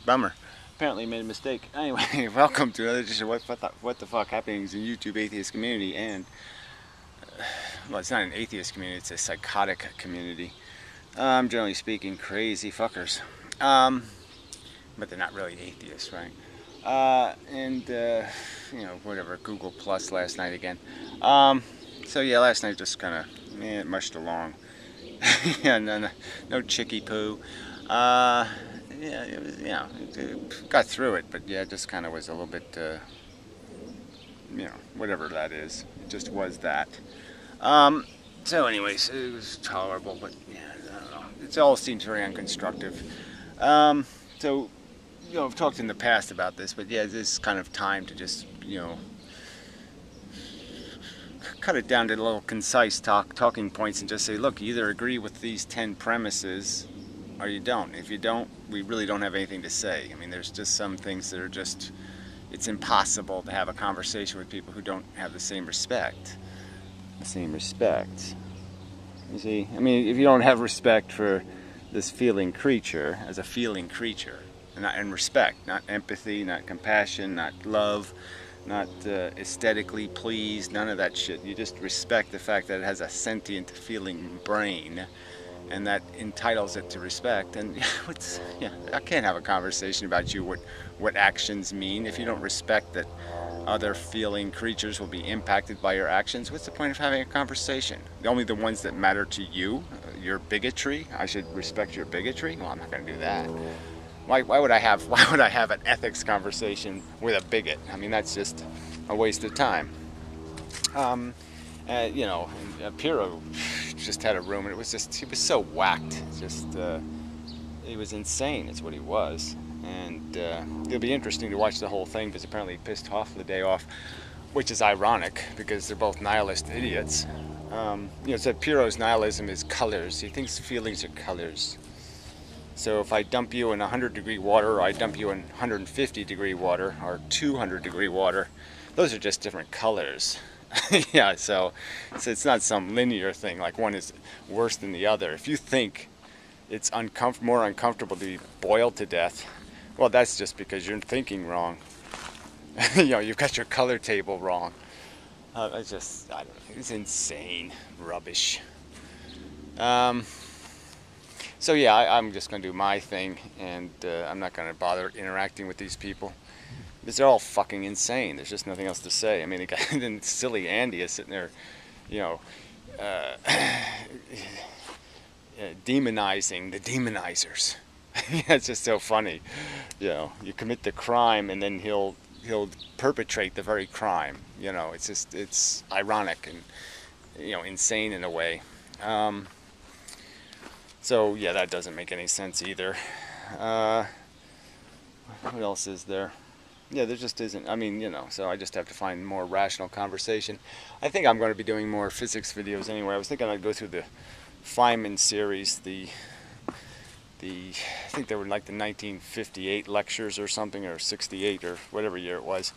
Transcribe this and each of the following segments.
Bummer. Apparently made a mistake. Anyway, welcome to another edition of what the fuck happenings in YouTube atheist community, and well, it's not an atheist community, it's a psychotic community. Generally speaking, crazy fuckers. But they're not really atheists, right? You know, whatever, Google Plus last night again. So yeah, last night just kind of, it mushed along. Yeah, no chicky poo. Yeah, it was, it got through it, but yeah, it just kind of was a little bit, you know, whatever that is. It just was that. So anyways, it was tolerable, but yeah, I don't know. It all seems very unconstructive. So, you know, I've talked in the past about this, but yeah, this is kind of time to just, you know, cut it down to little concise talking points and just say, look, you either agree with these 10 premises or you don't. If you don't, we really don't have anything to say. I mean, there's just some things that are just, it's impossible to have a conversation with people who don't have the same respect. The same respect. You see, I mean, if you don't have respect for this feeling creature as a feeling creature, and respect, not empathy, not compassion, not love, not aesthetically pleased, none of that shit. You just respect the fact that it has a sentient feeling brain, and that entitles it to respect. And I can't have a conversation about what actions mean if you don't respect that other feeling creatures will be impacted by your actions. What's the point of having a conversation? Only the ones that matter to you, your bigotry. I should respect your bigotry? Well, I'm not going to do that. Why would I have an ethics conversation with a bigot? I mean, that's just a waste of time. You know, Piro just had a room, and he was so whacked. He was insane, is what he was. And it'll be interesting to watch the whole thing, because apparently he pissed off the day off, which is ironic because they're both nihilist idiots. You know, so Piro's nihilism is colors. He thinks feelings are colors. So if I dump you in 100-degree water, or I dump you in 150-degree water, or 200-degree water, those are just different colors. Yeah, so it's not some linear thing, like one is worse than the other. If you think it's more uncomfortable to be boiled to death, well, that's just because you're thinking wrong. You know, you've got your color table wrong. I don't know, it's insane rubbish. So yeah, I'm just going to do my thing, and I'm not going to bother interacting with these people, because they're all fucking insane. There's just nothing else to say. I mean, then silly Andy is sitting there, you know, demonizing the demonizers. It's just so funny. You know, you commit the crime, and then he'll perpetrate the very crime. You know, it's ironic and, you know, insane in a way. So yeah, that doesn't make any sense either. What else is there? Yeah, there just isn't. I mean, you know, so I just have to find more rational conversation. I think I'm going to be doing more physics videos anyway. I was thinking I'd go through the Feynman series, I think they were like the 1958 lectures or something, or 68 or whatever year it was,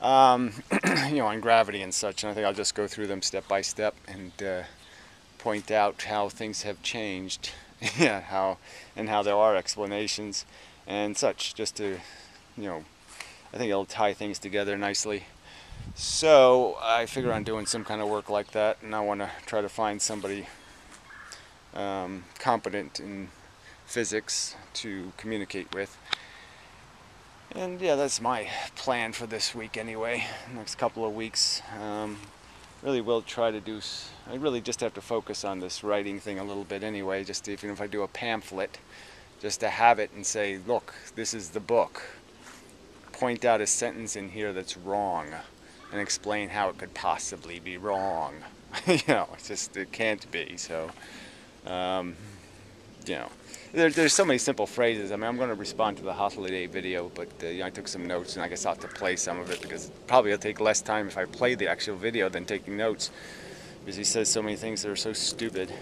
you know, on gravity and such. And I think I'll just go through them step by step and point out how things have changed, yeah, how there are explanations and such, just to, you know, I think it'll tie things together nicely. So I figure on doing some kind of work like that, and I want to try to find somebody competent in physics to communicate with. And yeah, that's my plan for this week anyway, next couple of weeks. Really will try to do, I really just have to focus on this writing thing a little bit anyway, just even if I do a pamphlet, just to have it and say, look, this is the book. Point out a sentence in here that's wrong and explain how it could possibly be wrong. You know, it can't be. So, you know, there's so many simple phrases. I mean, I'm going to respond to the holiday video, but you know, I took some notes, and I guess I'll have to play some of it, because probably it'll take less time if I play the actual video than taking notes, because he says so many things that are so stupid.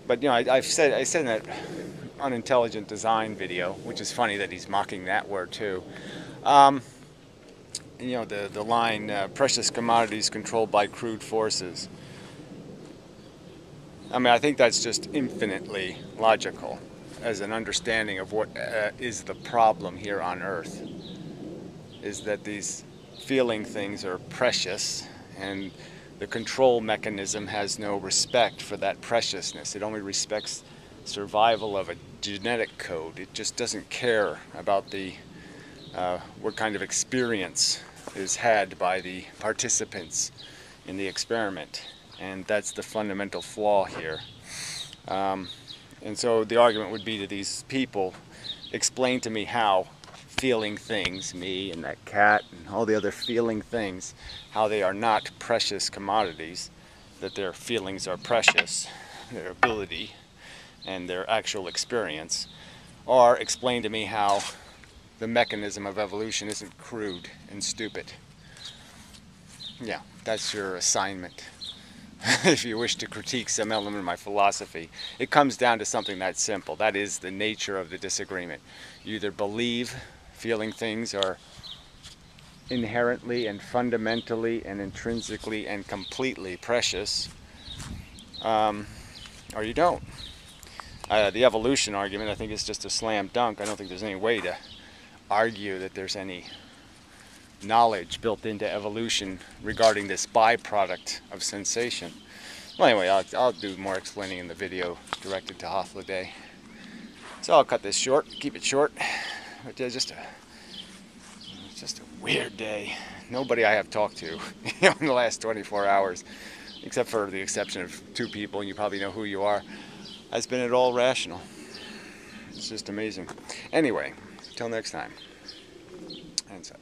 But you know, I said in that unintelligent design video, which is funny that he's mocking that word too. You know, the line, precious commodities controlled by crude forces. I mean, I think that's just infinitely logical. as an understanding of what is the problem here on Earth, is that these feeling things are precious, and the control mechanism has no respect for that preciousness. It only respects survival of a genetic code. It just doesn't care about the what kind of experience is had by the participants in the experiment, and that's the fundamental flaw here. And so the argument would be to these people, explain to me how feeling things, me and that cat and all the other feeling things, how they are not precious commodities, that their feelings are precious, their ability and their actual experience, or explain to me how the mechanism of evolution isn't crude and stupid. Yeah, that's your assignment. If you wish to critique some element of my philosophy, it comes down to something that simple. That is the nature of the disagreement. You either believe feeling things are inherently and fundamentally and intrinsically and completely precious, or you don't. The evolution argument, I think, is just a slam dunk. I don't think there's any way to argue that there's any knowledge built into evolution regarding this byproduct of sensation. Well, anyway, I'll do more explaining in the video directed to Hothliday. So I'll cut this short, keep it short. But it's just a weird day. Nobody I have talked to in the last 24 hours, except for the exception of 2 people, and you probably know who you are, has been at all rational. It's just amazing. Anyway, till next time, and such.